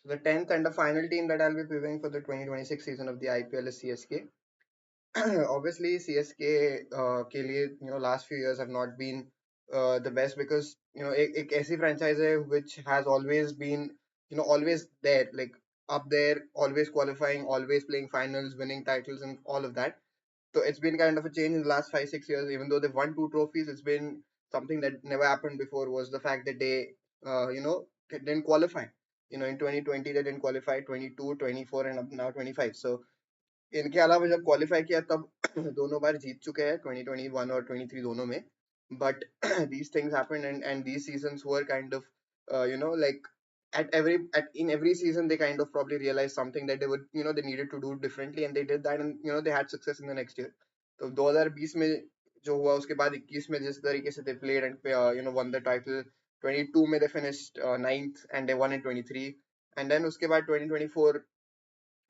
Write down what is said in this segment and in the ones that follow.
So the 10th and the final team that I'll be previewing for the 2026 season of the IPL is CSK. Obviously, CSK के लिए last few years have not been the best because एक ऐसी franchise है which has always been always there, like up there, always qualifying, always playing finals, winning titles and all of that. So it's been kind of a change in the last 5 6 years. Even though they've won two trophies, it's been something that never happened before. Was the fact that they didn't qualify. In 2020 they didn't qualify, 22, 24, and now 25. So इनके अलावा जब qualify किया तब दोनों बार जीत चुके हैं 2021 और 23 दोनों में. But these things happened, and these seasons were kind of like in every season they kind of probably realized something that they would they needed to do differently, and they did that, and they had success in the next year. तो 2020 में जो हुआ उसके बाद 21 में जिस तरीके से they played and won the title. 22 में they finished ninth and they won in 23, and then उसके बाद 2024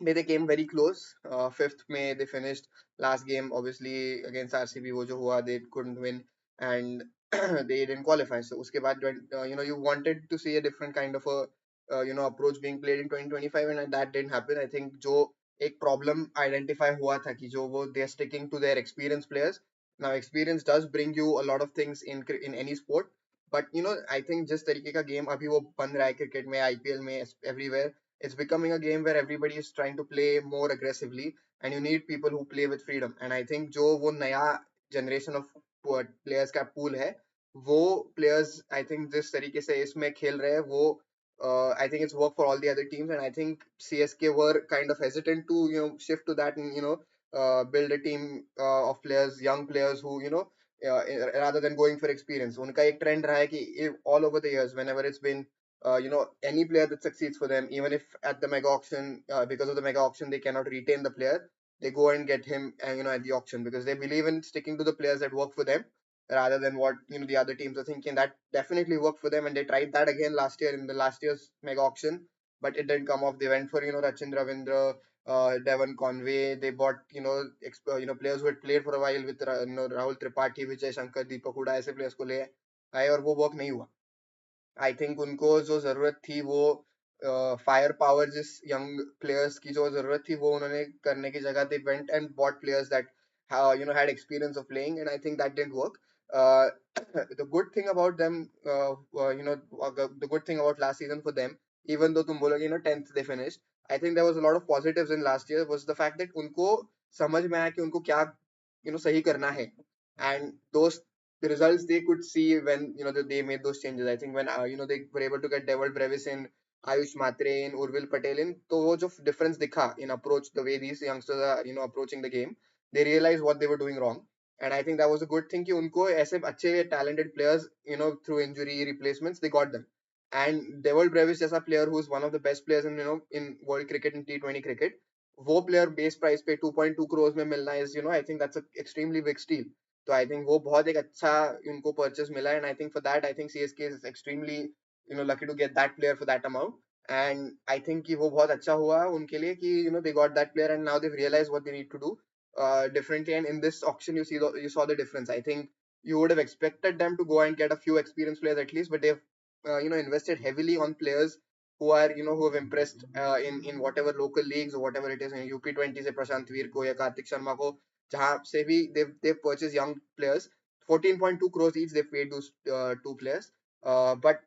they came very close. Fifth May they finished. Last game obviously against RCB वो जो हुआ they couldn't win, and they didn't qualify. So उसके बाद you wanted to see a different kind of a approach being played in 2025, and that didn't happen. I think जो एक problem identify हुआ था कि जो वो they are sticking to their experienced players. Now experience does bring you a lot of things in any sport, but I think जिस तरीके का game अभी वो बन रहा है cricket में, IPL में, everywhere, it's becoming a game where everybody is trying to play more aggressively, and you need people who play with freedom. And I think जो वो नया generation of players का pool है, वो players I think जिस तरीके से इसमें खेल रहे हैं वो I think it's worked for all the other teams, and I think CSK were kind of hesitant to shift to that, and build a team of players, young players who rather than going for experience. उनका एक trend रहा है कि all over the years, whenever it's been any player that succeeds for them, even if at the mega auction, because of the mega auction, they cannot retain the player, they go and get him, at the auction, because they believe in sticking to the players that work for them rather than what the other teams are thinking. That definitely worked for them, and they tried that again last year in the last year's mega auction, but it didn't come off. They went for Rachin Ravindra, Devon Conway. They bought players who had played for a while with Rahul Tripathi, Vijay Shankar, Deepak Huda, ऐसे players को ले आए और वो work नहीं हुआ. I think उनको जो जरूरत थी वो फायर पावर जिस यंग प्लेयर्स की जो जरूरत थी वो उन्होंने करने की जगह they went and bought players that had experience of playing, and I think that didn't work. The good thing about them, the good thing about last season for them, even though तुम बोलोगे 10th they finished, I think there was a lot of positives in last year, was the fact that उनको समझ में आया कि उनको क्या सही करना है, and those the results they could see when they made those changes. I think when they were able to get Devil Brevis in, Ayush Matre in, Urvil Patel in, तो वो जो difference दिखा in approach, the way these youngsters are approaching the game, they realized what they were doing wrong. And I think that was a good thing कि उनको ऐसे अच्छे talented players through injury replacements they got them. And Devil Brevis जैसा player who is one of the best players in in world cricket and T20 cricket, वो player base price पे 2.2 crores में मिलना is I think that's an extremely big steal. तो I think वो बहुत एक अच्छा उनको परचेस मिला, and I think for that I think CSK is extremely lucky to get that player for that amount. And I think कि वो बहुत अच्छा हुआ उनके लिए कि they got that player, and now they realise what they need to do differently. And in this auction you saw the difference. I think you would have expected them to go and get a few experienced players at least, but they've invested heavily on players who are who have impressed in whatever local leagues or whatever it is. UP20 से प्रशांत वीर को या कार्तिक शर्मा को जहाँ से भी they've purchased young players. 14.2 crores each they paid those two players. But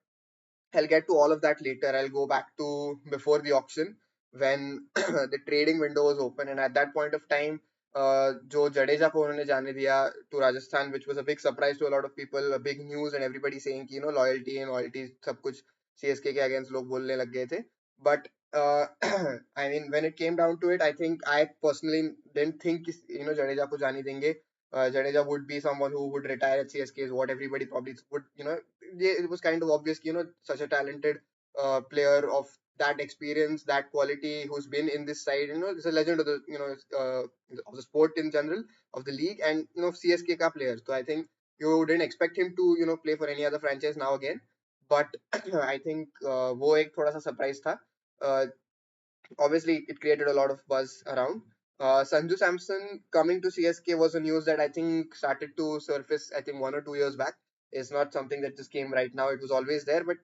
I'll get to all of that later. I'll go back to before the auction when the trading window was open, and at that point of time, जो जडेजा को उन्होंने जाने दिया to Rajasthan, which was a big surprise to a lot of people, a big news, and everybody saying कि loyalty and loyalty सब कुछ CSK के against लोग बोलने लग गए थे. But I mean, when it came down to it, I think I personally didn't think Jadeja को जाने देंगे. Jadeja would be someone who would retire at CSK is what everybody probably would, it was kind of obvious, such a talented player of that experience, that quality, who's been in this side, is a legend of the, of the sport in general, of the league, and, CSK ka players. So I think you didn't expect him to, play for any other franchise now again. But I think वो एक थोड़ा सा surprise था. Uh, Obviously it created a lot of buzz around. Sanju Samson coming to CSK was a news that I think started to surface, I think 1 or 2 years back. It's not something that just came right now. It was always there, but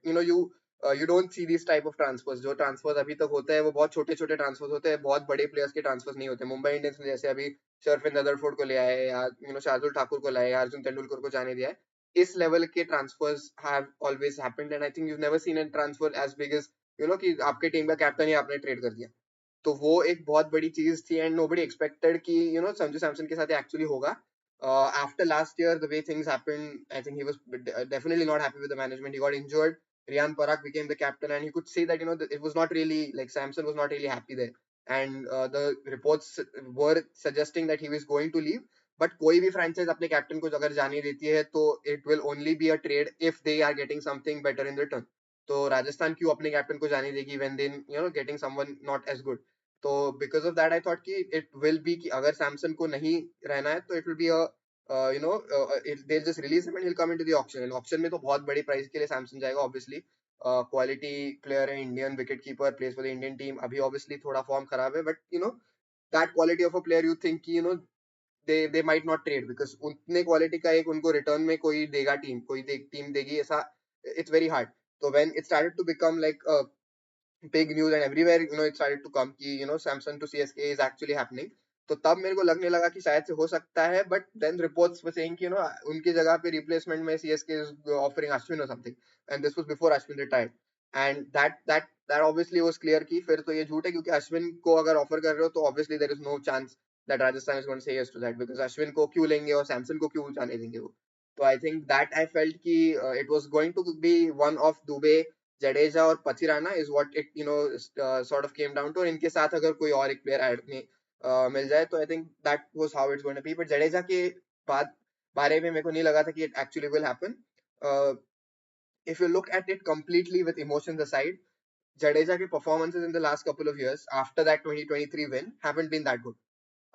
you don't see this type of transfers. जो transfers अभी तक होते हैं वो बहुत छोटे छोटे transverse होते हैं, बहुत बड़े प्लेयर्स के ट्रांसफर्स नहीं होते. मुंबई इंडियंस ने जैसे अभी शर्फिन रदरफोर्ड को ले आए, या शार्दुल ठाकुर को लाए, या अर्जुन तेंदुलकर को जाने दिया है. इस लेवल के transfers have always happened, and I think you never seen an transfer as big as कि आपके टीम का कैप्टन ही आपने ट्रेड कर दिया. तो वो एक बहुत बड़ी चीज थी, एंड नोबडी एक्सपेक्टेड कि संजू सैमसन के साथ एक्चुअली होगा. After last year, the way things happened, I think he was definitely not happy with the management. He got injured. Riyan Parak became the captain, and you could see that it was not really like Samson was not really happy there. And the reports were suggesting that he was going to leave. But कोई भी franchise अपने captain को अगर जाने देती है तो it will only be a trade if they are getting something better in return. तो राजस्थान क्यों अपने कैप्टन को जाने देगी when they getting someone not as good. तो because of that I thought कि it will be कि अगर सैमसन को नहीं रहना है तो it will be a they'll just release him and he'll come into the auction. Auction में तो बहुत बड़ी प्राइस के लिए सैमसन जाएगा obviously. क्वालिटी प्लेयर है, Indian wicket keeper, place for the Indian team. अभी ऑब्वियसली थोड़ा फॉर्म खराब है, but that quality of a player you think कि they might not trade because उतने क्वालिटी का एक उनको रिटर्न में कोई देगा, कोई टीम देगी ऐसा. It's very hard. तो when it started to become like a big news and everywhere it started to come कि Samson to CSK is actually happening, तो तब मेरे को लगने लगा कि शायद से हो सकता है. But then reports were saying कि उनकी जगह पे रिप्लेसमेंट में CSK is offering Ashwin or something, and this was before Ashwin retired. And that obviously was clear कि फिर तो ये झूठ है, क्योंकि अश्विन को अगर ऑफर कर रहे हो तो obviously there is no chance that Rajasthan is going to say yes to that, because Ashwin को क्यों लेंगे और सैमसन को क्यों जाने देंगे वो. तो I think that I felt कि it was going to be one of Dube, Jadeja और Pathirana is what it sort of came down to. और इनके साथ अगर कोई और एक प्लेयर ऐड में मिल जाए तो I think that was how it's going to be. But Jadeja के बाद बारे में मेरे को नहीं लगा था कि it actually will happen. If you look at it completely with emotions aside, Jadeja के performances in the last couple of years after that 2023 win haven't been that good.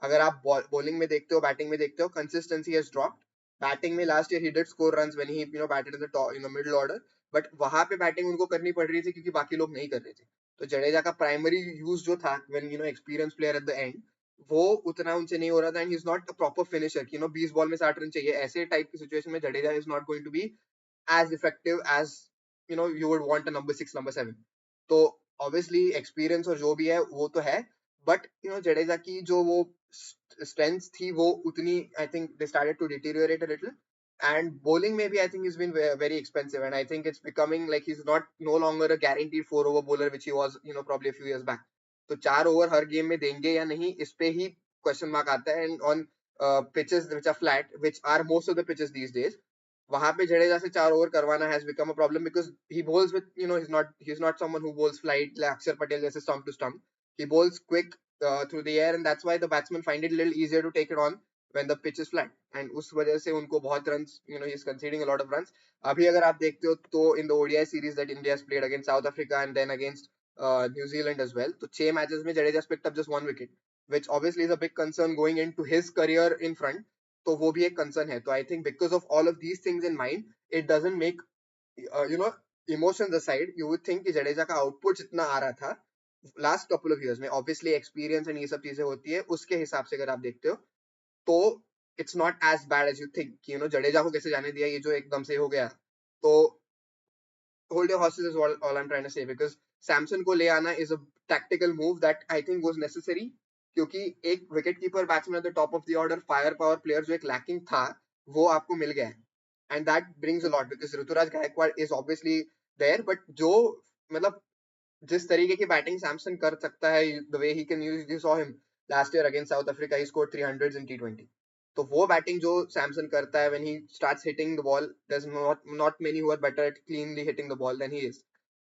अगर आप bowling में देखते हो, बैटिंग में देखते हो, consistency has dropped. बैटिंग में last year he did score runs when he batted in the top, middle order, but वहां पे बैटिंग उनको करनी पड़ रही थी क्योंकि बाकी लोग नहीं कर रहे थे. तो जडेजा का प्राइमरी यूज जो था when experienced player at the end, वो उतना उनसे नहीं हो रहा था. And he is not a proper finisher, 20 ball में 60 रन चाहिए, ऐसे टाइप की सिचुएशन में Jadeja is not going to be as effective as you would want a number 6 number 7. तो obviously experience और जो भी है वो तो है, but जडेजा की जो वो strengths थी वो उतनी, I think they started to deteriorate a little. And bowling maybe I think he's been very expensive, and I think it's becoming like he's not no longer a guaranteed 4 over bowler which he was probably a few years back. तो 4 over हर game में देंगे या नहीं, इस पे ही question mark आता है. And on pitches which are flat, which are most of the pitches these days, वहां पे जडेजा से 4 ओवर करवाना has become a problem because he bowls with he's not someone who bowls flight like Akshar Patel जैसे stump to stump. He bowls quick through the air, and that's why the batsmen find it a little easier to take it on when the pitch is flat. And उस वजह से उनको बहुत runs, he's conceding a lot of runs. अभी अगर आप देखते हो तो in the ODI series that India has played against South Africa and then against New Zealand as well, तो 6 matches में Jadeja has picked up just 1 wicket, which obviously is a big concern going into his career in front. तो वो भी एक concern है. तो I think because of all of these things in mind, it doesn't make emotions aside, you would think कि जडेजा का output जितना आ रहा था लास्ट कपल ऑफ इयर्स में, ऑब्वियसली एक्सपीरियंस एंड ये सब चीजें होती है, उसके हिसाब से अगर आप देखते हो तो it's not as bad as you think कि जडेजा को कैसे जाने दिया ये जो एकदम से हो गया. तो hold your horses is all I'm trying to say, because Samson को ले आना is a tactical move that I think was necessary, क्योंकि एक wicket keeper batsman at the top of the order fire power player जो एक lacking था वो आपको मिल गया है. And that brings a lot because Ruturaj Gaikwad is obviously there, but जो मतलब जिस तरीके की बैटिंग सैमसन कर सकता है, the way he can use, you saw him last year against south Africa, he scored 300s in T20. तो वो बैटिंग जो सैमसन करता है when he starts hitting the ball, there's not many who are better at cleanly hitting the ball than he is.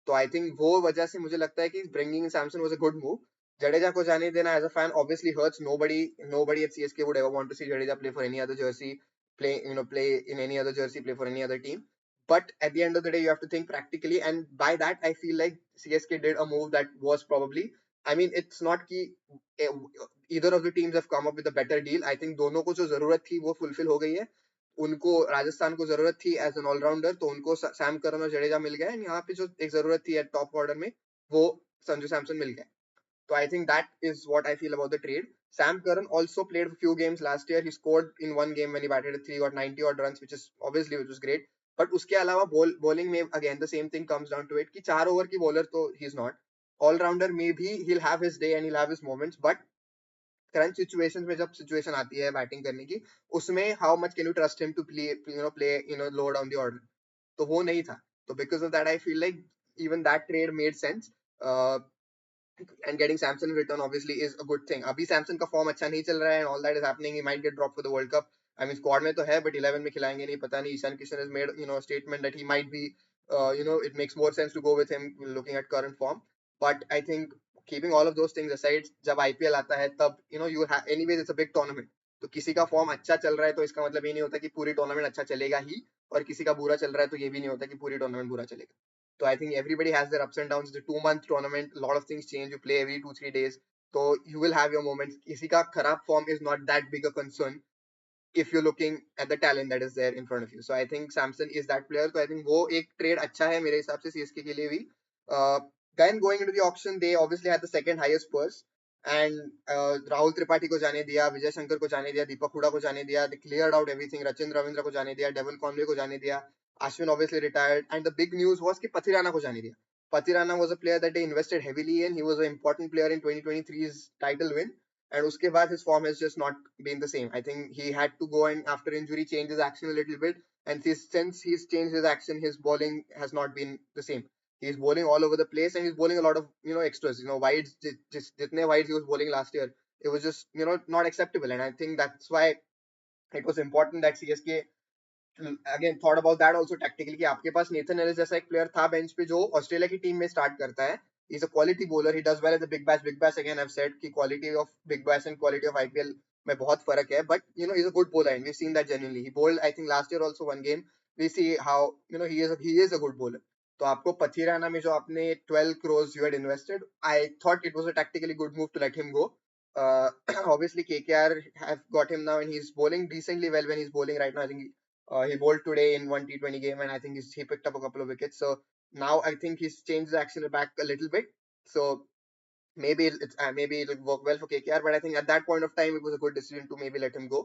तो I think वो वजह से मुझे लगता है कि bringing in Samson was a good move. Jadeja को जाने देना as a fan obviously hurts. Nobody at CSK would ever want to see Jadeja play for any other jersey, play in any other jersey, play for any other team. But at the end of the day, you have to think practically, and by that, I feel like CSK did a move that was probably. I mean, it's not कि either of the teams have come up with a better deal. I think दोनों को जो जरूरत थी वो fulfil हो गई है. उनको राजस्थान को जरूरत थी एज एन ऑलराउंडर, तो उनको सैम करन और जडेजा मिल गए. यहाँ पे जो एक जरूरत थी एट टॉप ऑर्डर में वो संजू सैमसन मिल गए. So I think that is what I feel about the trade. Sam Curran also played a few games last year. He scored in one game when he batted at 3, got 90 odd runs, which was great. But उसके अलावा bowling में again the same thing comes down to it कि 4 over की bowler तो ही is not. Allrounder में भी he will have his day and he will have his moments, but current situations में जब सिचुएशन आती है बैटिंग करने की, उसमें how much can you trust him to play low down the order. तो वो नहीं था. तो because of that I feel like even that trade made sense. And getting Samson in return obviously is a good thing. अभी Samson का form अच्छा नहीं चल रहा है and all that is happening. He might get dropped for the World Cup. I mean squad में तो है but 11 में खिलाएंगे नहीं, पता नहीं. Ishan Kishan has made a statement that he might be it makes more sense to go with him looking at current form. But I think keeping all of those things aside, जब IPL आता है तब you have anyways it's a big tournament. तो किसी का form अच्छा चल रहा है तो इसका मतलब ये नहीं होता कि पूरी टूर्नामेंट अच्छा चलेगा ही, और किसी का बुरा चल रहा है तो ये भी नहीं होता कि पूरी टूर्नामेंट बुरा चलेगा. So I think everybody has their ups and downs. It's a 2 month tournament. A lot of things change. You play every 2-3 days. So you will have your moments. किसी का खराब form is not that big a concern if you're looking at the talent that is there in front of you. So I think Samson is that player. So I think वो एक trade अच्छा है मेरे हिसाब से CSK के लिए भी. Uh, then going into the auction, they obviously had the second highest purse. And Rahul Tripathi को जाने दिया, विजय शंकर को जाने दिया, दीपक हुडा को जाने दिया. They cleared out everything. Rachin Ravindra को जाने दिया, डेविल कॉनवे को जाने दिया. Ashwin obviously retired. And the big news was कि पथिराना को जाने दिया. Pathirana was a player that they invested heavily in. He was an important player in 2023's title win. And uske baad his form has just not been the same. I think he had to go and after injury change his action a little bit. And since he's changed his action, his bowling has not been the same. He's bowling all over the place and he's bowling a lot of extras. Wides, just jitne wides he was bowling last year, it was just not acceptable. And I think that's why it was important that CSK again thought about that also tactically कि आपके पास Nathan Ellis जैसा एक player था bench पे जो Australia की team में start करता है. He is a quality bowler. He does well at the Big Bash again I have said कि quality of Big Bash and quality of IPL में बहुत फर्क है. But he is a good bowler and we seen that genuinely. He bowled I think last year also one game. We see how he is a good bowler. तो आपको पथीराना में जो आपने 12 crores you had invested, I thought it was a tactically good move to let him go. Obviously KKR have got him now and he's bowling decently well when he's bowling right now. I think he bowled today in one T20 game, and I think he picked up a couple of wickets. So now I think he's changed the action back a little bit. So maybe it'll work well for KKR. But I think at that point of time, it was a good decision to maybe let him go.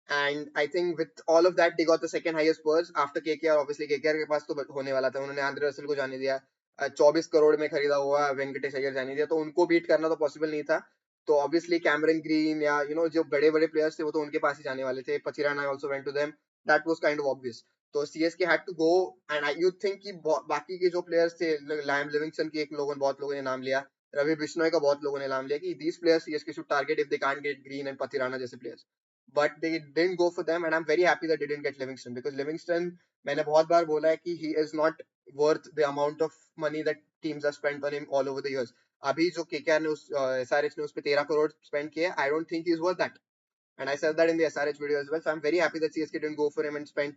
And I think with all of that, they got the second highest purse after KKR. Obviously, KKR के पास तो होने वाला था. उन्होंने Andre Russell को जाने दिया. 24 करोड़ में खरीदा हुआ वेंकटेश अय्यर जाने दिया, तो उनको बीट करना तो पॉसिबल नहीं था. तो ऑब्वियसली कैमरन ग्रीन या जो बड़े बड़े प्लेयर्स थे वो तो उनके पास ही जाने वाले थे. Pathirana also went to them. That was kind of obvious. तो CSK had to go. And I you think कि बाकी के जो प्लेयर्स थे, लैम लिविंगस्टन की बहुत लोगों ने नाम लिया, रवि बिश्नोई का बहुत लोगों ने नाम लिया कि these players CSK should target if they can't get Green and Pathirana जैसे players. But they didn't go for them and I'm very happy that they didn't get Livingston because Livingston, मैंने बहुत बार बोला है कि he is not worth the amount of money that teams have spent on him all over the years. अभी जो KKR ने SRH ने उस पे 13 करोड़ spend किए, I don't think he is worth that. And I said that in the SRH video as well. So I'm very happy that CSK didn't go for him and spent,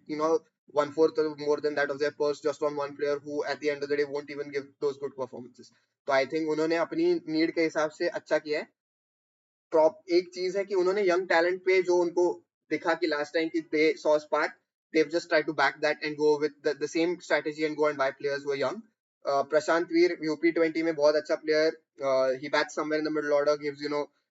one fourth or more than that of their purse just on one player who at the end of the day won't even give those good performances. तो I think उन्होंने अपनी need के हिसाब से अच्छा किया है. एक चीज है कि उन्होंने यंग टैलेंट पे जो उनको दिखा कि लास्ट टाइम कि they saw spark, they've just tried to back that and go with the same strategy and go and buy players who are young. Prashant Veer UP20 में बहुत अच्छा player. He bats somewhere in the middle order, gives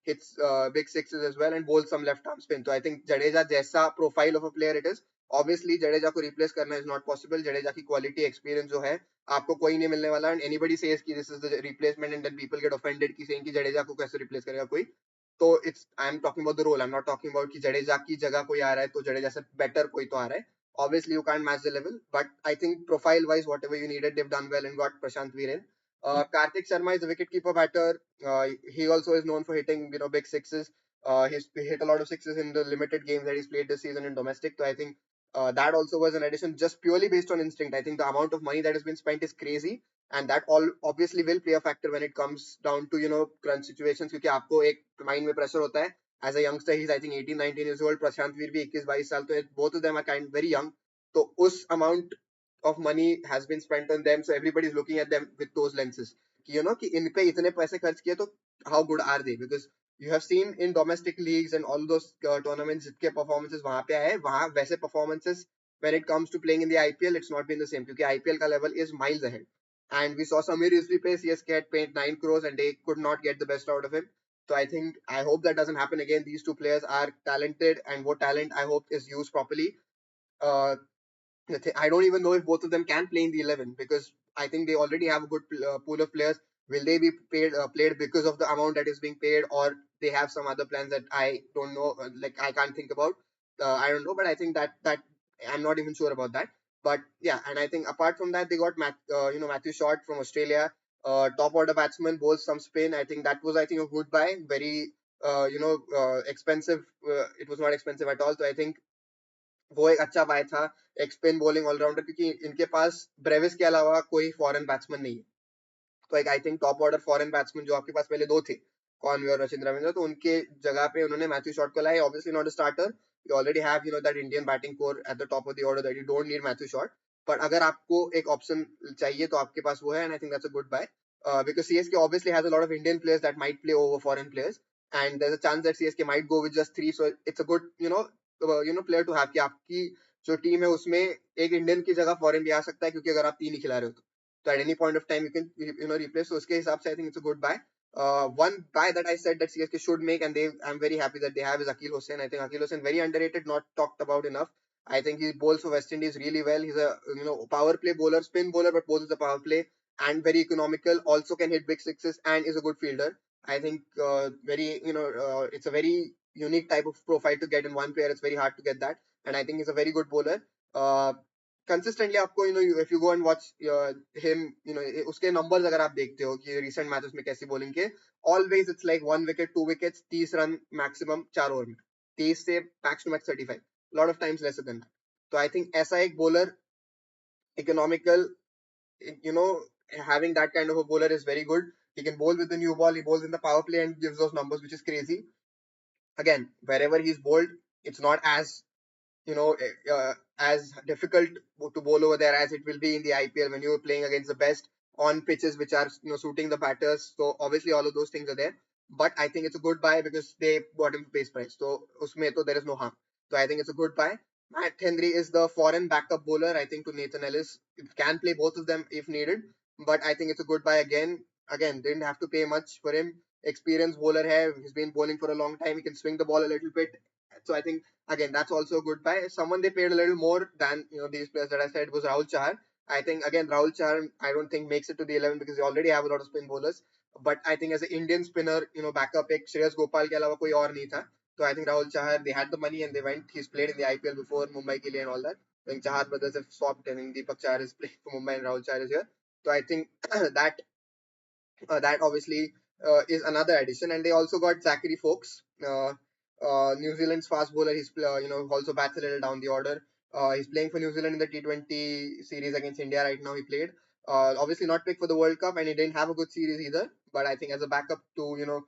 hits big sixes as well and bowls some left arm spin. So I think Jadeja जैसा profile of a player it is. Obviously Jadeja को replace करना is not possible. Jadeja की quality experience जो है आपको कोई नहीं मिलने वाला. And anybody says कि this is the replacement and then people get offended कि saying कि जडेजा को कैसे replace करेगा कोई. तो it's I am talking about the role. I am not talking about कि जडेजा की जगह कोई आ रहा है तो जडेजा से बेटर कोई तो आ रहा है. Obviously, you can't match the level, but I think profile-wise, whatever you needed, they've done well and got Prashant Veer in. Karthik Sharma is a wicket-keeper batter. He also is known for hitting, big sixes. He's hit a lot of sixes in the limited games that he's played this season in domestic. So I think that also was an addition just purely based on instinct. I think the amount of money that has been spent is crazy. And that all obviously will play a factor when it comes down to crunch situations क्योंकि आपको एक mind में pressure होता है. As a youngster, he's I think 18-19 years old. प्रशांत वीर भी 21-22 साल, तो both of them are kind very young. तो उस amount of money has been spent on them, so everybody is looking at them with those lenses कि कि इन पे इतने पैसे खर्च किए तो how good are they, because you have seen in domestic leagues and all those tournaments जितके performances वहां पे आए वहां वैसे performances when it comes to playing in the IPL it's not been the same क्योंकि IPL का level is miles ahead. And we saw Samir Rizvi pay CSK had paid 9 crores and they could not get the best out of him. So I hope that doesn't happen again. These two players are talented and what talent I hope is used properly. Uh, I don't even know if both of them can play in the 11 because I think they already have a good pool of players. Will they be played because of the amount that is being paid, or they have some other plans that I don't know, like I can't think about. I don't know, but I think that I'm not even sure about that. But yeah, and I think apart from that, they got Matthew Short from Australia, top order batsman, bowls some spin. I think that was a good buy, very expensive. It was not expensive at all. So I think वो एक अच्छा bye था, एक spin bowling allrounder, क्योंकि इनके पास Brevis के अलावा कोई फॉरेन बैट्समैन नहीं है। तो एक I think top order foreign batsman जो आपके पास पहले दो थे, कॉनवे और रचिंद्र रविंद्र, तो उनके जगह पे उन्होंने मैथ्यू शॉट को लाया। Obviously not a starter, you already have that Indian batting core eight the top of the order, that you don't need Matthew Short. But अगर आपको एक ऑप्शन चाहिए तो आपके पास वो है, and I think that's a good buy, because CSK obviously has a lot of Indian players that might play over foreign players, and there's a chance that CSK might go with just three, so it's a good player to have कि आपकी जो team है उसमें एक Indian की जगह foreign भी आ सकता है, क्योंकि अगर आप तीन ही खिला रहे हो तो at any point of time you can replace. So uske hisab se I think it's a good buy. One buy that I said that CSK should make, and I'm very happy that they have, is Akil Hussain. I think Akil Hussain very underrated, not talked about enough. I think he bowls for West Indies really well. He's a power play bowler, spin bowler, but bowls the power play and very economical. Also can hit big sixes and is a good fielder. I think it's a very unique type of profile to get in one player. It's very hard to get that, and I think he's a very good bowler. Consistently आपको if you go and watch him, उसके numbers अगर आप देखते हो कि recent matches में कैसी bowling के, always it's like 1 wicket 2 wickets, 30 run maximum 4 over में, 30 से max to max 35, lot of times lesser than that. तो आई थिंक ऐसा एक bowler, economical, you know having that kind of a bowler is very good. He can bowl with the new ball, he bowls in the power play and gives those numbers, which is crazy. Again, wherever he's bowled, it's not as as difficult to bowl over there as it will be in the IPL when you're playing against the best on pitches which are suiting the batters. So obviously all of those things are there. But I think it's a good buy because they bought him for base price. So usme to there is no harm. So I think it's a good buy. Matt Henry is the foreign backup bowler, I think, to Nathan Ellis. It can play both of them if needed. But I think it's a good buy again. Again, didn't have to pay much for him. Experienced bowler hai. He's been bowling for a long time. He can swing the ball a little bit. So I think again that's also a good buy. Someone they paid a little more than these players that I said was Rahul Chahar. I think again Rahul Chahar I don't think makes it to the 11 because they already have a lot of spin bowlers. But I think as an Indian spinner, backup एक Shreyas Gopal के अलावा कोई और नहीं था. So I think Rahul Chahar, they had the money and they went. He's played in the IPL before Mumbai के लिए and all that. I think Chahar brothers have swapped and Deepak Chahar is playing for Mumbai and Rahul Chahar is here. So I think that obviously is another addition, and they also got Zachary Fox, New Zealand's fast bowler. He's also bats a little down the order. He's playing for New Zealand in the T20 series against India right now. He played. Obviously not picked for the World Cup, and he didn't have a good series either. But I think as a backup to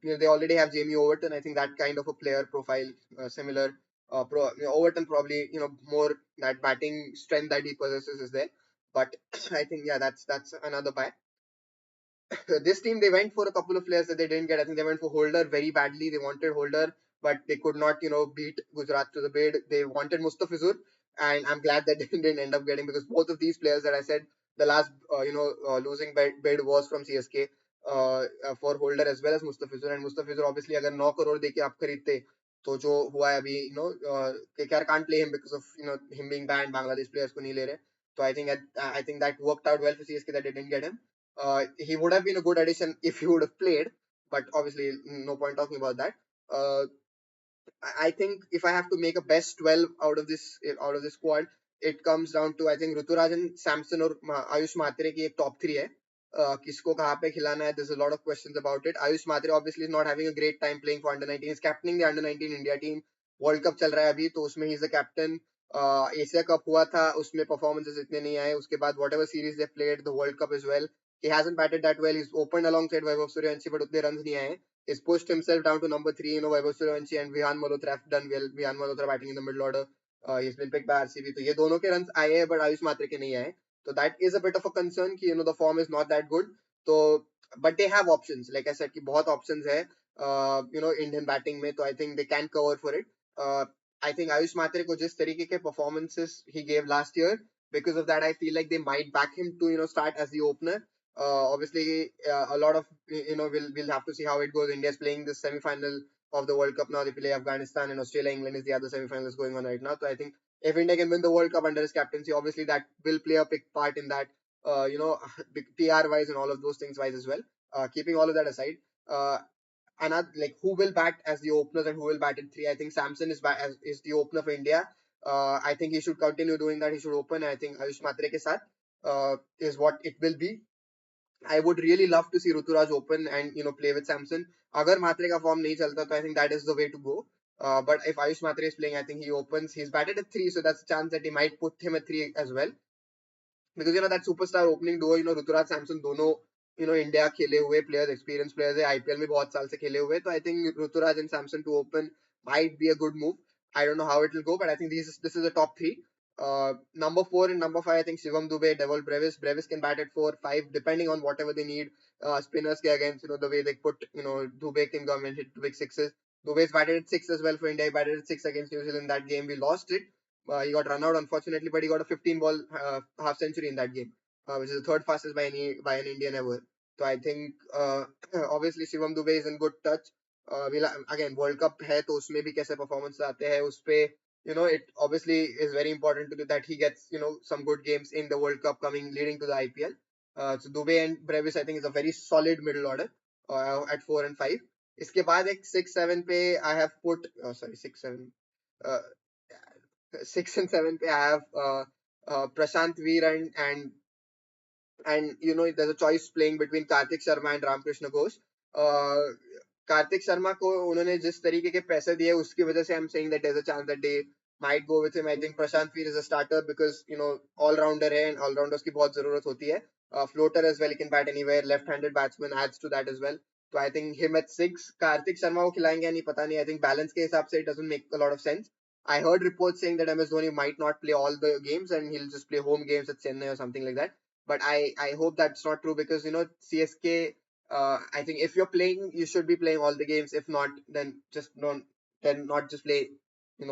they already have Jamie Overton. I think that kind of a player profile, similar. Overton probably more that batting strength that he possesses is there. But I think yeah, that's another buy. This team they went for a couple of players that they didn't get. I think they went for Holder very badly. They wanted Holder, but they could not, beat Gujarat to the bid. They wanted Mustafizur, and I'm glad that they didn't end up getting, because both of these players that I said the last, losing bid was from CSK for Holder as well as Mustafizur. And Mustafizur obviously अगर 9 crore देके आप खरीदते तो जो हुआ है अभी KKR can't play him because of him being banned. Bangladesh players को नहीं ले रहे. So I think that worked out well for CSK that they didn't get him. He would have been a good addition if he would have played, but obviously no point talking about that. Uh, I think if I have to make a best 12 out of this squad, it comes down to I think Ruturajan, Samson और आयुष मात्रे की एक top 3 है. किसको कहाँ पे खिलाना है? There's a lot of questions about it. Ayush Mhatre obviously is not having a great time playing for under 19. He's captaining the under 19 India team. World Cup चल रहा है अभी, तो उसमें he's the captain. Asia cup हुआ था, उसमें performances इतने नहीं आए. उसके बाद whatever series they played, the World Cup as well, he hasn't batted that well. He's opened alongside Vaibhav Suryavanshi, but उतने runs नहीं आए. He's pushed himself down to number 3. Vaibhav Suryavanshi and Vihan Malhotra have done well. Vihan Malhotra batting in the middle order. He's been picked by RCB. तो ये दोनों के runs आए हैं, but Ayush मात्रे के नहीं आए. So that is a bit of a concern कि the form is not that good. So but they have options. Like I said कि बहुत options है Indian batting में. So I think they can cover for it. I think Ayush Matre को जिस तरीके के performances he gave last year, because of that I feel like they might back him to start as the opener. Obviously, a lot of we'll have to see how it goes. India's playing the semi-final of the World Cup now. They play Afghanistan and Australia. England is the other semi-final that's going on right now. So I think if India can win the World Cup under his captaincy, obviously that will play a big part in that, you know, PR wise and all of those things wise as well. Keeping all of that aside, uh, another like who will bat as the openers and who will bat at three. I think Samson is the opener for India. I think he should continue doing that. He should open. I think Ayush Matre ke saath is what it will be. I would really love to see Ruturaj open and play with Samson. अगर मात्रे का form नहीं चलता तो I think that is the way to go. But if Ayush Matre is playing, I think he opens. He's batted at three, so that's a chance that he might put him at three as well. Because that superstar opening duo, Rituraj Samson दोनों India खेले हुए players, experience players है, IPL में बहुत साल से खेले हुए, तो I think Ruturaj and Samson to open might be a good move. I don't know how it will go, but I think this is the top three. Number four and number five, I think Shivam Dube, Devil Brevis. Brevis can bat at 4, 5, depending on whatever they need. Spinners ke against, the way they put, Dube can come and hit big sixes. Dube's batted at 6 as well for India. He batted at 6 against New Zealand that game. We lost it. He got run out unfortunately, but he got a 15 ball half century in that game, which is the third fastest by an Indian ever. So I think obviously Shivam Dube is in good touch. Again World Cup है तो उसमें भी कैसे performance आते हैं उस पे, it obviously is very important to do that he gets some good games in the World Cup coming leading to the IPL. So Dube and Brevis I think is a very solid middle order at 4 and 5. इसके बाद एक 6, 7 पे I have put sorry 6, 7 uh, 6 and 7 पे I have Prashant Veer and there's a choice playing between Karthik Sharma and Ramkrishna Ghosh. Kartik Sharma को उन्होंने जिस तरीके के पैसे दिए उसकी वजह से I'm saying that there's a chance that they might go with him. I think Prashant Veer is a starter because all rounder है and all rounders की बहुत जरूरत होती है. Floater as well, he can bat anywhere. Left-handed batsman adds to that as well. So I think him at 6. Kartik Sharma को खिलाएंगे या नहीं पता नहीं. I think balance के हिसाब से it doesn't make a lot of sense. I heard reports saying that MS Dhoni might not play all the games and he'll just play home games at Chennai or something like that. But I hope that's not true because CSK. I think if you're playing, you should be playing all the games. If not, then just don't. Then not just play.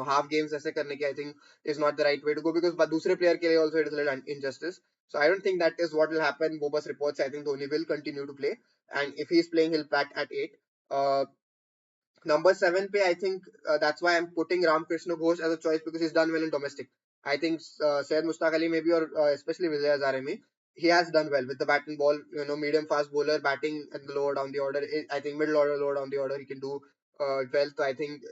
Half games ऐसे करने के I think is not the right way to go because but दूसरे player के लिए also it is a little injustice. So I don't think that is what will happen. Boba's reports I think Dhoni will continue to play and if he's playing he'll bat at 8. Number 7 pe, I think that's why I'm putting Ramkrishna Ghosh as a choice because he's done well in domestic. I think Syed Mushtaq Ali maybe or especially Vijay Hazare, he has done well with the bat and ball. Medium fast bowler batting at the lower down the order. I think middle order, lower down the order, he can do well. So I think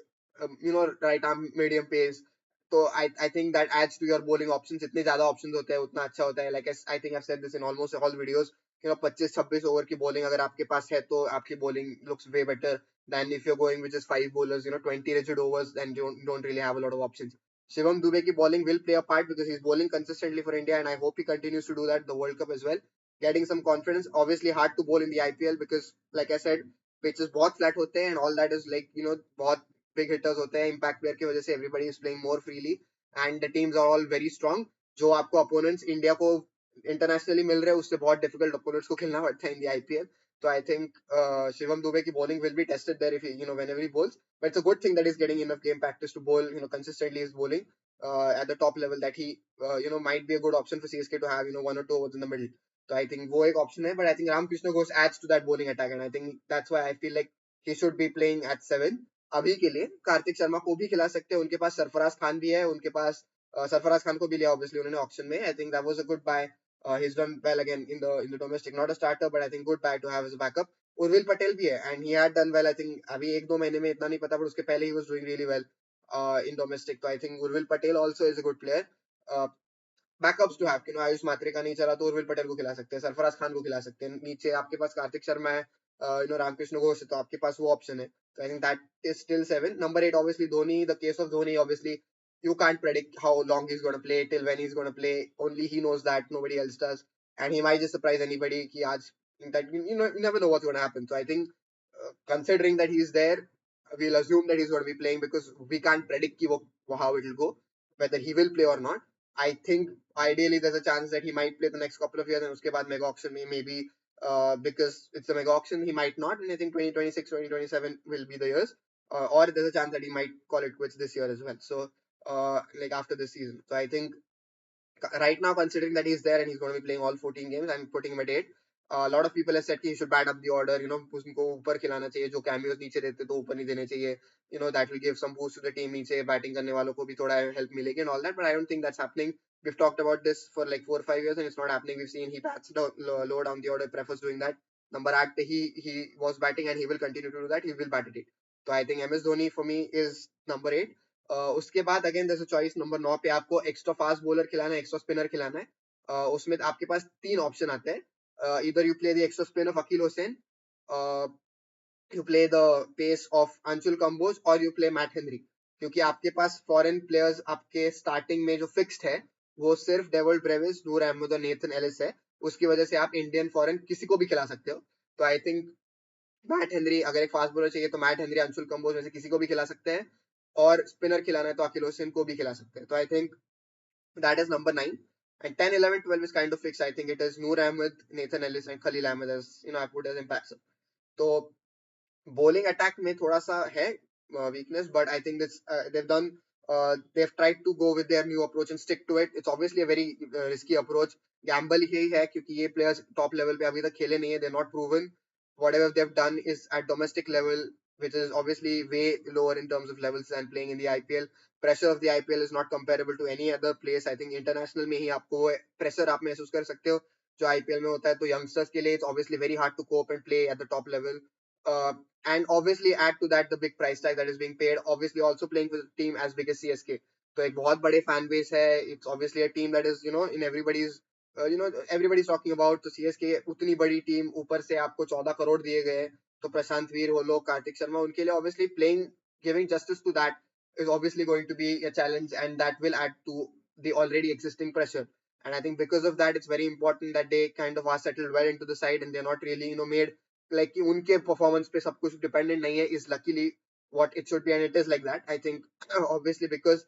right arm medium pace. So I think that adds to your bowling options. इतने ज़्यादा options होते हैं उतना अच्छा होता है. Like I think I've said this in almost all videos. 25-26 over की bowling अगर आपके पास है तो आपकी bowling looks way better than if you're going with just 5 bowlers, 20 rigid overs, then you don't really have a lot of options. Shivam Dube ki bowling will play a part because he's bowling consistently for India and I hope he continues to do that the World Cup as well. Getting some confidence. Obviously hard to bowl in the IPL because like I said, pitches बहुत flat होते हैं and all that is like, बहुत big hitters होते हैं. Impact player की वजह से everybody is playing more freely and the teams are all very strong. जो आपको opponents India को internationally मिल रहे हैं उससे बहुत difficult opponents को खेलना पड़ता है in the IPL. So I think Shivam Dube ki bowling will be tested there if he, whenever he bowls. But it's a good thing that he's getting enough game practice to bowl, consistently his bowling at the top level that he, might be a good option for CSK to have, 1 or 2 overs in the middle. So I think वो एक option है, but I think Ramkrishna Ghosh adds to that bowling attack, and I think that's why I feel like he should be playing at 7. अभी के लिए कार्तिक शर्मा को भी खिला सकते हैं, उनके पास सरफराज खान भी है, उनके पास सरफराज खान को भी लिया obviously उन्होंने auction में. I think that was a good buy. He's done well again in the domestic, not a starter, but I think good buy to have as a backup. Urvil Patel भी है and he had done well. I think अभी 1-2 महीने में इतना नहीं पता, but उसके पहले he was doing really well in domestic. So I think Urvil Patel also is a good player. Uh, Backups to have, Ayush मात्रे का नहीं चला तो उर्विल पटेल को खिला सकते हैं, सरफराज खान को खिला सकते हैं. नीचे आपके पास कार्तिक शर्मा है, रामकृष्ण घोष है, तो आपके पास वो ऑप्शन है. So I think that is still 7. Number 8 obviously Dhoni. The case of Dhoni, obviously you can't predict how long he's going to play, till when he's going to play. Only he knows that, nobody else does, and he might just surprise anybody कि आज that you never know what's going to happen. So I think considering that he's there, we'll assume that he's going to be playing because we can't predict how it will go, whether he will play or not. I think ideally there's a chance that he might play the next couple of years and uske baad mega auction mein maybe because it's a mega auction he might not, and I think 2026 2027 will be the years, or there's a chance that he might call it quits this year as well, so like after this season. So I think right now considering that he's there and he's going to be playing all 14 games, I'm putting him at 8. Lot of people have said कि he should bat up the order, उनको ऊपर खिलाना चाहिए, जो cameos नीचे देते तो ऊपर नहीं देने चाहिए, that will give some boost to the team, नीचे बैटिंग करने वालों को भी थोड़ा हेल्प मिलेगी and all that, but I don't think that's happening. We've talked about this for like 4 or 5 years and it's not happening. We've seen he bats low down the order, prefers doing that. Number 8 he was batting and he will continue to do that. He will bat at it. So I think MS Dhoni for me is number 8. उसके बाद again there's a choice number 9 पे आपको extra fast bowler खिलाना है, extra spinner खिलाना है. उसमें आपके पास 3 ऑप्शन आते हैं. Either you play the extra spin of Akil Hossain, uh, you play the pace of Anshul Kamboj or you play Matt Henry. क्योंकि आपके पास फॉरेन प्लेयर्स आपके स्टार्टिंग में जो फिक्स्ड है वो सिर्फ डेवल्ड ब्रेविस, नूर अहमद और नेथन एलिस है. उसकी वजह से आप इंडियन फॉरेन किसी को भी खिला सकते हो. तो आई थिंक मैट हेनरी, अगर एक फास्ट बॉलर चाहिए तो मैट हेनरी, अंशुल कंबोज में से किसी को भी खिला सकते हैं, और स्पिनर खिलाना है तो अखिल हुसैन को भी खिला सकते हैं. तो I think that is number 9. And 10, 11, 12 is kind of fixed. I think it is Noor Ahmed, Nathan Ellis, and Khalil Ahmed as I put as impacts. तो bowling attack में थोड़ा सा है weakness, but I think this they've tried to go with their new approach and stick to it. It's obviously a very risky approach. Gamble ही है क्योंकि ये players top level पे अभी तक खेले नहीं है. They're not proven. Whatever they've done is at domestic level, which is obviously way lower in terms of levels than playing in the IPL. Pressure of the IPL is not comparable to any other place. I think international में ही आपको pressure आप महसूस कर सकते हो जो IPL में होता है. तो youngsters के लिए it's obviously very hard to cope and play at the top level. Uh, and obviously add to that the big price tag that is being paid. Obviously also playing for a team as big as CSK. तो एक बहुत बड़े fan base है. It's obviously a team that is in everybody's everybody's talking about. तो CSK उतनी बड़ी team, ऊपर से आपको 14 करोड़ दिए गए, तो प्रशांत वीर हो लो, कार्तिक शर्मा, उनके लिए obviously playing, giving justice to that is obviously going to be a challenge, and that will add to the already existing pressure. And I think because of that, it's very important that they kind of are settled well into the side and they're not really made like कि उनके performance पे सब कुछ dependent नहीं है. Is luckily what it should be and it is like that. I think obviously because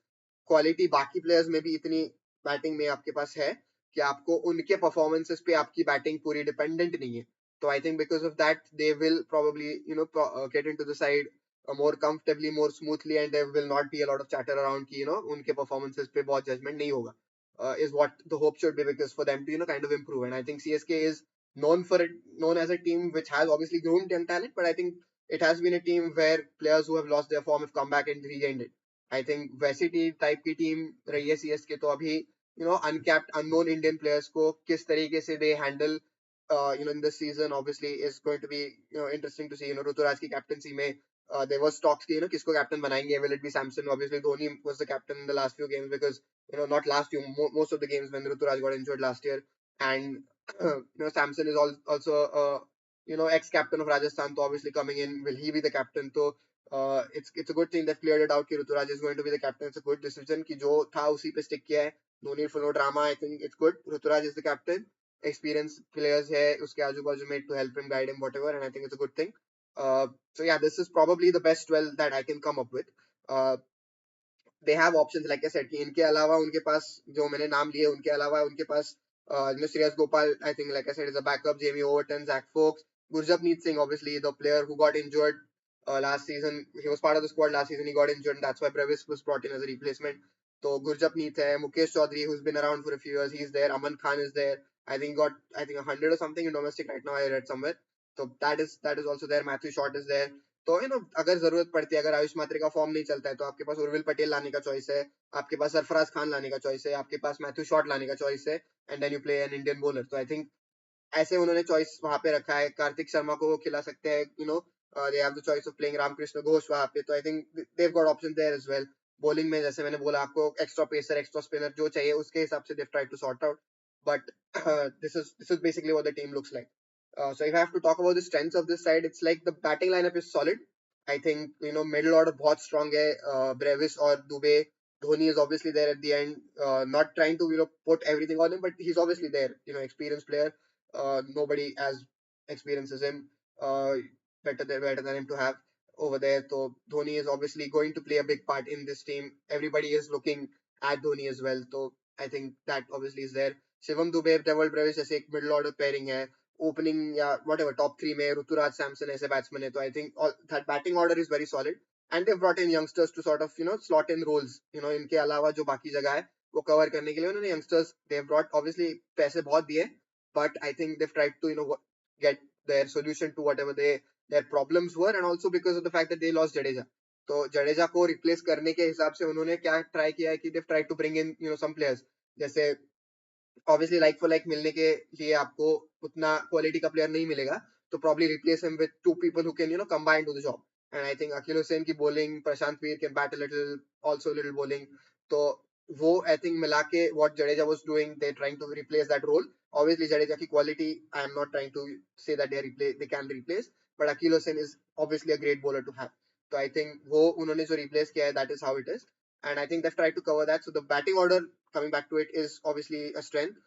quality बाकी players में भी इतनी बैटिंग में आपके पास है कि आपको उनके परफॉर्मेंसेस पे आपकी बैटिंग पूरी डिपेंडेंट नहीं है. तो I think because of that they will probably get into the side more comfortably, more smoothly, and there will not be a lot of chatter around कि उनके performances पे बहुत judgment नहीं होगा. Is what the hope should be, because for them to kind of improve. And I think CSK is known as a team which has obviously grown young talent, but I think it has been a team where players who have lost their form have come back and regained it. I think वैसी type की team रही है CSK, तो अभी uncapped unknown Indian players को किस तरीके से they handle in this season obviously is going to be interesting to see. Rituraj की captaincy में there was talks कि किसको captain बनाएंगे. Will it be Samson? Obviously Dhoni was the captain in the last few games, because not last few, most of the games when Ruturaj got injured last year. And Samson is also ex-captain of Rajasthan, so obviously coming in, will he be the captain? So it's a good thing that cleared it out कि Ruturaj is going to be the captain. It's a good decision कि जो था उसी पे stick किया है. No need for no drama. I think it's good. Ruturaj is the captain. Experienced players है उसके आजू बाजू में to help him, guide him, whatever, and I think it's a good thing. So yeah, this is probably the best 12 that I can come up with. They have options, like I said, कि इनके अलावा उनके पास जो मैंने नाम लिए उनके अलावा उनके पास Shreyas Gopal, I think, like I said, is a backup. Jamie Overton, Zach Fox, Gurjapneet Singh, obviously the player who got injured last season. He was part of the squad last season. He got injured, and that's why Brevis was brought in as a replacement. So Gurjapneet hai, Mukesh Chaudhary, who's been around for a few years, he's there. Aman Khan is there. I think he got 100 or something in domestic right now. I read somewhere. So that is also there. Matthew Short is there. तो अगर जरूरत पड़ती है, अगर आयुष मात्रे का form नहीं चलता है, तो आपके पास उर्विल पटेल लाने का चॉइस है, आपके पास सरफराज खान लाने का चॉइस है, आपके पास मैथ्यू शॉट लाने का चॉइस है, and then you play an Indian bowler. तो आई थिंक ऐसे उन्होंने चॉइस वहां पे रखा है. कार्तिक शर्मा को वो खिला सकते हैं, they have the choice of playing Ramakrishna Ghosh वहां पे. तो I think they have got option there as well. Bowling में जैसे मैंने बोला, आपको एक्स्ट्रा पेसर, एक्स्ट्रा स्पिनर जो चाहिए उसके हिसाब से they try to sort out. But this is basically what the team looks like. So if I have to talk about the strengths of this side, it's like the batting lineup is solid. I think middle order बहुत strong है. Brevis और Dubey. Dhoni is obviously there at the end, not trying to put everything on him, but he's obviously there. Experienced player. Nobody as experienced as him. Better than him to have over there. So Dhoni is obviously going to play a big part in this team. Everybody is looking at Dhoni as well. So I think that obviously is there. Shivam Dubey, Devil Brevis जैसे एक middle order pairing है. Opening या whatever top 3 में ऋतुराज सैमसन ऐसे batsmen है. तो I think that batting order is very solid. And they've brought in youngsters to sort of slot in roles. इनके अलावा जो बाकी जगह है वो कवर करने के लिए उन्होंने youngsters they've brought. Obviously पैसे बहुत दिए, but I think they've tried to get their solution to whatever their problems were, and also because of the fact that they lost Jadeja. तो जडेजा को रिप्लेस करने के हिसाब से उन्होंने क्या ट्राई किया है कि they try to bring in some players, जैसे ऑब्वियसली लाइक फॉर लाइक मिलने के लिए आपको उतना क्वालिटी का प्लेयर नहीं मिलेगा, तो probably replace him with two people who can combine to the job. And I think Akeel Hussain की bowling, Prashant Veer can bat a little, also little bowling. तो वो आई थिंक मिला के what Jadeja was doing, they trying to replace that role. Obviously Jadeja की quality, I am not trying to say that they can replace, but Akeel Hussain is obviously a great bowler to have. तो I think वो उन्होंने जो replace किया है, that is how it is. And I think they've tried to cover that. So the batting order, coming back to it, is obviously a strength.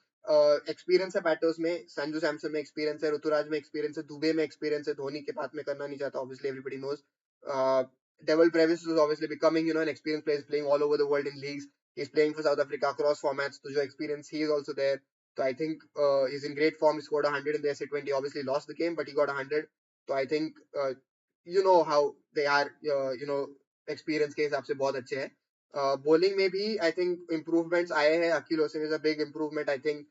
Experience है batters में, संजू सैमसन में experience है, ऋतुराज में एक्सपीरियंस है, दुबे में एक्सपीरियंस है, धोनी के बात में करना नहीं चाहता, obviously everybody knows. Devil Brevis is obviously becoming an experienced player, playing all over the world in leagues. He's playing for South Africa across formats. So, experience, he is also there. So I think he's in great form. He scored 100 in the SA20. Obviously lost the game, but he got 100. So I think you know how they are. Experience के हिसाब से बहुत अच्छे हैं. Bowling में भी I think improvements आए हैं. Akhil Hossain is a big improvement. I think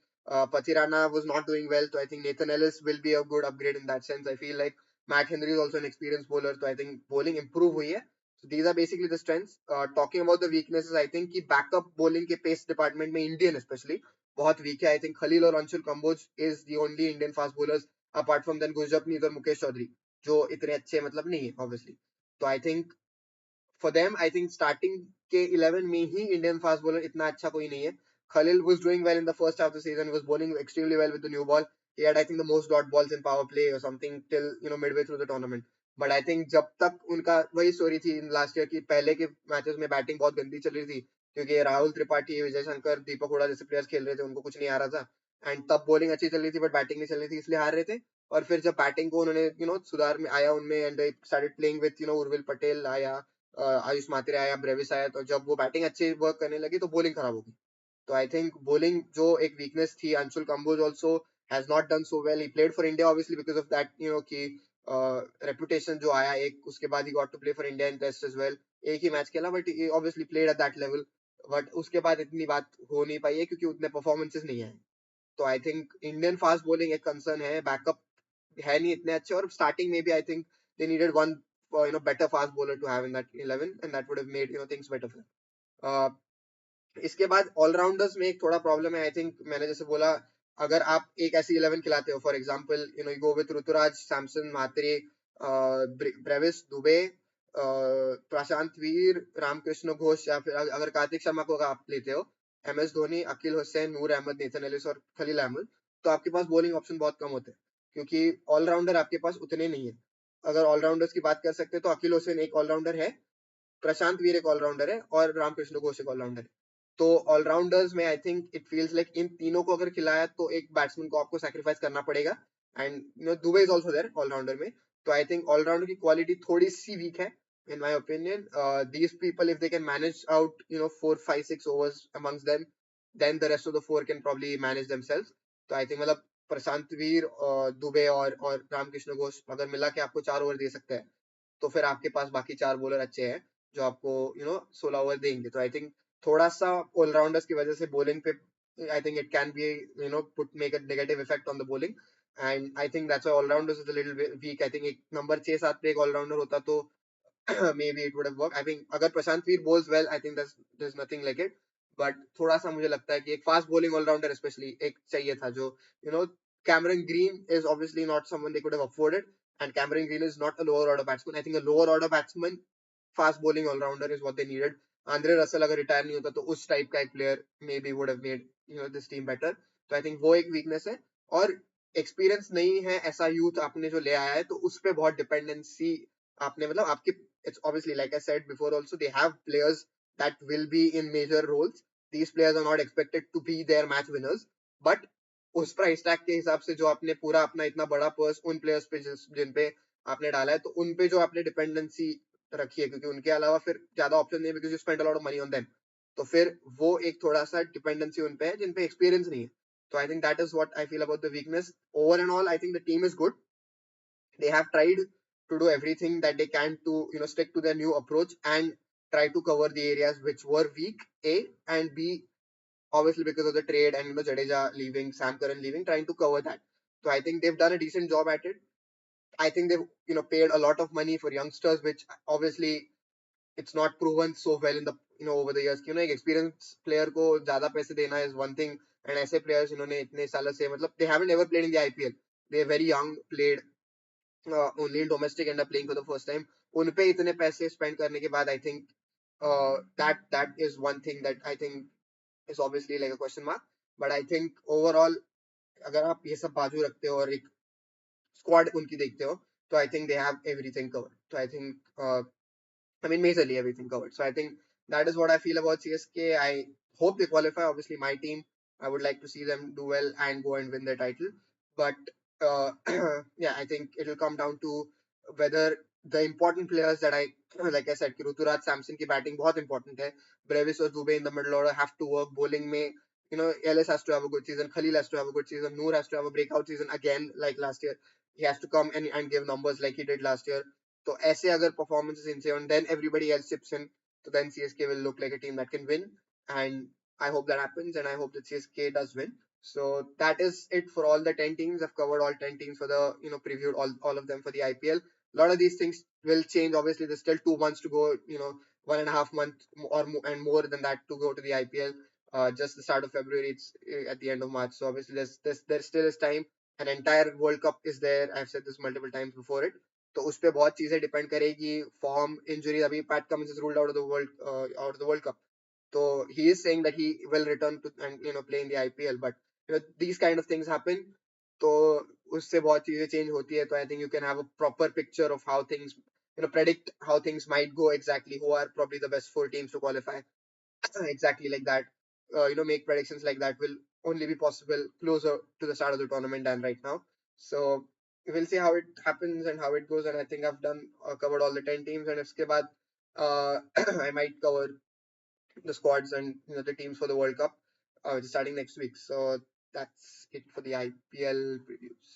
Pathirana was not doing well, so I think Nathan Ellis will be a good upgrade in that sense. I feel like Matt Henry is also an experienced bowler, so I think bowling improve हुई है. So these are basically the strengths. Talking about the weaknesses, I think कि backup bowling के pace department में Indian especially बहुत weak है. I think Khalil और Anshul Kamboj is the only Indian fast bowlers apart from then Gurjapneet और Mukesh Chaudhary जो इतने अच्छे मतलब नहीं है obviously. So I think for them, I think starting के 11 में ही Indian fast bowler इतना अच्छा कोई नहीं है. Khalil was doing well in the first half of the season. He was bowling extremely well with the new ball. He had, I think, the most dot balls in power play or something till midway through the tournament. But I think जब तक उनका वही story थी last year की, पहले के matches में batting बहुत गंदी चल रही थी क्योंकि राहुल त्रिपाठी, विजय शंकर, दीपक हुडा जैसे प्लेयर्स खेल रहे थे, उनको कुछ नहीं आ रहा था. एंड तब बॉलिंग अच्छी चल रही थी बट बैटिंग नहीं चल रही थी, इसलिए हार रहे थे. और फिर जब बैटिंग को उन्होंने सुधार में आया उनमें, and they started playing with Urvil Patel आया, आयुष मात्रे आया, ब्रेविस आया, तो जब वो बैटिंग अच्छी वर्क करने लगी तो बॉलिंग खराब हो गई. तो आई थिंक बॉलिंग जो एक वीकनेस थी, Anshul Kamboj also has not done so well. He played for India obviously because of that कि रेपुटेशन जो आया एक, उसके बाद he got to play for India in test as well. एक ही मैच खेला but obviously played at that level, but उसके बाद इतनी बात हो नहीं पाई है क्योंकि उतने परफॉर्मेंसेस नहीं आए. तो I think Indian fast bowling एक कंसर्न है, बैकअप है नहीं इतने अच्छे, और स्टार्टिंग में भी आई think they needed one better fast bowler to have in that 11, and that would have made things better for them. इसके बाद ऑलराउंडर्स में एक थोड़ा प्रॉब्लम है. आई थिंक मैंने जैसे बोला, अगर आप एक ऐसी 11 खिलाते हो, for example you go with Ruturaj, Samson, Mhatre, Brevis, Dube, Prashant Veer, Ramakrishna Ghosh, या फिर अगर कार्तिक शर्मा को अगर आप लेते हो, MS धोनी, अकील हुसैन, नूर अहमद, नेथन एलिस और खलील अहमद, तो आपके पास बॉलिंग ऑप्शन बहुत कम होते हैं क्योंकि ऑलराउंडर आपके पास उतने नहीं है. अगर ऑलराउंडर्स की बात कर सकते हैं तो अकील हुसैन एक ऑलराउंडर है, प्रशांत वीर एक ऑलराउंडर है, और रामकृष्ण घोष एक ऑलराउंडर है. तो ऑलराउंडर्स में I think it feels like in तीनों को अगर खिलाया तो एक बैट्समैन को आपको सैक्रिफाइस करना पड़ेगा. And Dube is also there allrounder में. तो आई थिंक ऑलराउंडर की क्वालिटी थोड़ी सी वीक है in my opinion. These people, if they can manage out 4, 5, 6 overs amongst them, then the rest of the four can probably manage themselves. तो I think मतलब प्रशांत वीर, दुबे और रामकृष्ण घोष अगर मिला के आपको 4 ओवर दे सकते हैं, तो फिर आपके पास बाकी 4 बॉलर अच्छे हैं जो आपको 16 ओवर देंगे. तो आई थिंक थोड़ा सा ऑलराउंडर्स की वजह से बॉलिंग पे I think it can be put make a negative effect on the bowling. And I think that's why allrounders is a little week. I think एक नंबर 6, 7 पे एक ऑलराउंडर होता तो maybe it would have worked. I think अगर प्रशांत वीर bowls well, I think there's nothing like it. But थोड़ा सा मुझे लगता है कि एक फास्ट बॉलिंग ऑलराउंडर स्पेशली एक चाहिए था जो Cameron Green is obviously not someone they could have afforded, and Cameron Green is not a lower order batsman. I think a lower order batsman, fast bowling all rounder is what they needed. Andre Russell अगर retire नहीं होता तो उस type का एक player maybe would have made this team better. तो I think वो एक वीकनेस है. और एक्सपीरियंस नहीं है, ऐसा यूथ आपने जो ले आया है तो उस पे बहुत डिपेंडेंसी आपने मतलब आपके, it's obviously like I said before also, they have players that will be in major roles. These players are not expected to be their match winners, but उस प्राइस टैग के हिसाब से जो आपने पूरा अपना इतना बड़ा पर्स उन प्लेयर्स पे जिन पे आपने डाला है, तो उन पे जो आपने डिपेंडेंसी रखी है क्योंकि उनके अलावा फिर ज्यादा ऑप्शन नहीं है, because you spend a lot of money on them. तो फिर वो एक थोड़ा सा डिपेंडेंसी उन पे है जिन पे एक्सपीरियंस नहीं है. तो I think that is what I feel about the weakness. Over and all I think the team is good. They have tried to do everything that they can to stick to their new approach and try to cover the areas which were weak, A, and B, obviously because of the trade and Jadeja leaving, Sam Curran leaving, trying to cover that. So I think they've done a decent job at it. I think they've paid a lot of money for youngsters, which obviously it's not proven so well in the over the years. एक experienced player को ज़्यादा पैसे देना is one thing, and ऐसे players इन्होंने इतने सालों से मतलब they haven't ever played in the IPL. They're very young, played only in domestic, end up playing for the first time. उन पे इतने पैसे spend करने के बाद I think that is one thing that I think is obviously like a question mark. But I think overall अगर आप ये सब बाजू रखते हो और एक स्क्वाड उनकी देखते हो तो I think they have everything covered. So I think I mean, majorly everything covered. So I think that is what I feel about CSK. I hope they qualify. Obviously, my team, I would like to see them do well and go and win their title. But uh, yeah, I think it'll come down to whether the important players that I, like I said, कि Rituraj Samson की batting बहुत important है. Brevis or Dubey in the middle order have to work. Bowling में, Ellis has to have a good season. Khalil has to have a good season. Noor has to have a breakout season again, like last year. He has to come and give numbers like he did last year. तो ऐसे अगर performances इनसे and then everybody else chips in, so then CSK will look like a team that can win. And I hope that happens, and I hope that CSK does win. So that is it for all the 10 teams. I've covered all 10 teams for the previewed all of them for the IPL. A lot of these things will change. Obviously, there's still 2 months to go. 1.5 month and more than that to go to the IPL. Just the start of February. It's at the end of March. So obviously, there still is time. An entire World Cup is there. I've said this multiple times before it. तो उस पर बहुत चीजें depend करेगी. Form injury अभी PAT Cummins is ruled out of the world cup. So he is saying that he will return to and play in the IPL, but these kind of things happen. तो उससे बहुत चीजें change होती है. तो I think you can have a proper picture of how things predict how things might go exactly. Who are probably the best 4 teams to qualify exactly like that. Make predictions like that will only be possible closer to the start of the tournament than right now. So we'll see how it happens and how it goes. And I think I've done covered all the 10 teams. And इसके बाद I might cover the squads and the teams for the World Cup, starting next week. So that's it for the IPL previews.